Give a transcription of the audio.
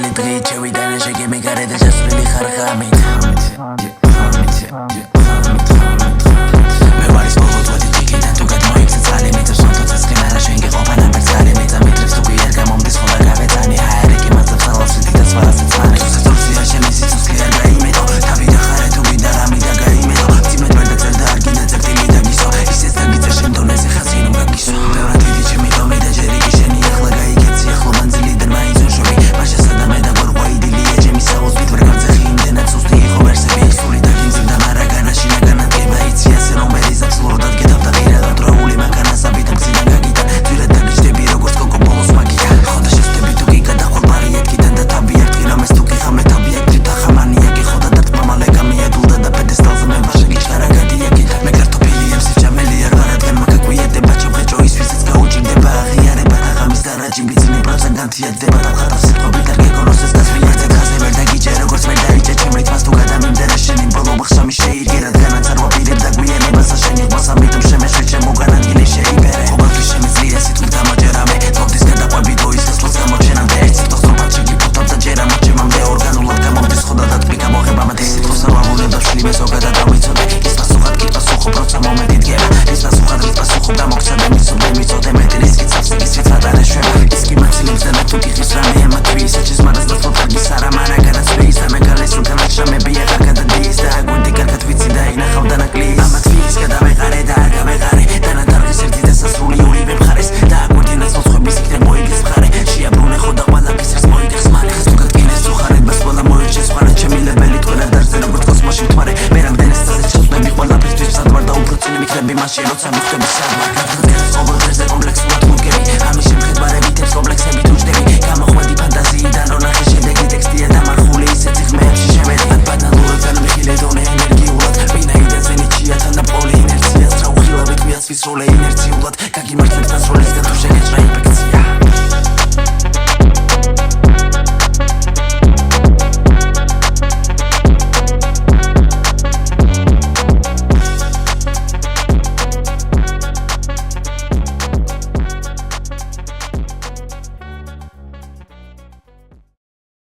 Gali dri chewi dana shake me gare da just really kharkhamit Me varis bogot what it take it to get more excited me to son to skimara shenge qopana bersale me da metres to yer gamom dis khoda gavetani hayre ki mazab salas dit das varas tsane to sia shemi sit skler gai me to tabi da khare to bidara mi da gai me to timet da zerda argina zertili da giso ises da gitsa shindone ze khazinu ga giso bevra didi chemi to me da jeri ki sheni akhla gai ketsi akhla manzili der mai zo shobi basha sada me da gorwa idili ejemi savos bit ver gamze khim dena tsusti kho versebi suli da kinzi da maragana shina gana tema itsi ase no me rizat slodat gedab da gira da trouli makana sabit gzina gagita tira da gishdebi rogos koko bolos magita khoda shestebi tu ki kada qolbari ekita da tabiat gira mes tu ki khame tabiat ta khamani ki khoda da mamale kamia dulda da pedestal me basha gishara gadi ekita me kartopili em se chameli arad gan makakuyete bacho bhecho isvis ka uchi de ba khiare ba khamis da rajim bizini brasa gantia de ba khata sitqo bitar ke konoses das vierte khase verda giche rogos verda iche chemrit mas tu gada min dera shenin bolo bakhshami sheir gerad ganan sarwa bile da guyene basa sheni basa mitum shemeshe chemo ganan gile sheibere obaki shemezlia situ tamajerame todis gada qabido isas los gamochenam de sitqo sobachi giputa da jera machemam de organulat gamom dis khoda da tbika mogheba mate sitqo sarwavule da shli mesogada da witsode isas suqat ki pasuxo proca momedit gera isas suqat ri pasuxo gamokchada mitsode mitsode metris ki tsafsi sitsa da resheba iski matsilim zana tu ki khisrame amatvi saches maras da fotargi sara mara gana space ana galesu kana shame bia gada dis da gundi karkat vitsi da ina khavda naklis amatvi iska da meqare da aga meqare dana dargi serti da sasuli uri bemxares da gundi nas xobi sikre moigis xare shia brune khoda qvala pisres moigis mare xtukat kines suxare bas qvala moiches xare chemile belit qvala darze როგორც კოსმოსში მთვარე მე რამდენს წელს შეხვდები ყველაფერთვის სადვარ და უფრო წინ მიქნები მასში როცა მიხვდები სადვარ გადაგდებს ყოველდღეზე კომპლექსურად მოგები ამის შემხედარებით ეს კომპლექსები თუჯდები გამოყვანდი ფანტაზიიდან რომ ნახე შედეგი ტექსტია დამარხული ისეთი ხმეებში შემედგან ბანალურებთან მიხილე დონე ენერგიულად ვინაიდან ზენიჩია თან და პოლი ინერციას რა უხილავი თვიას ვისროლე ინერციულად გაგიმართებთან სროლე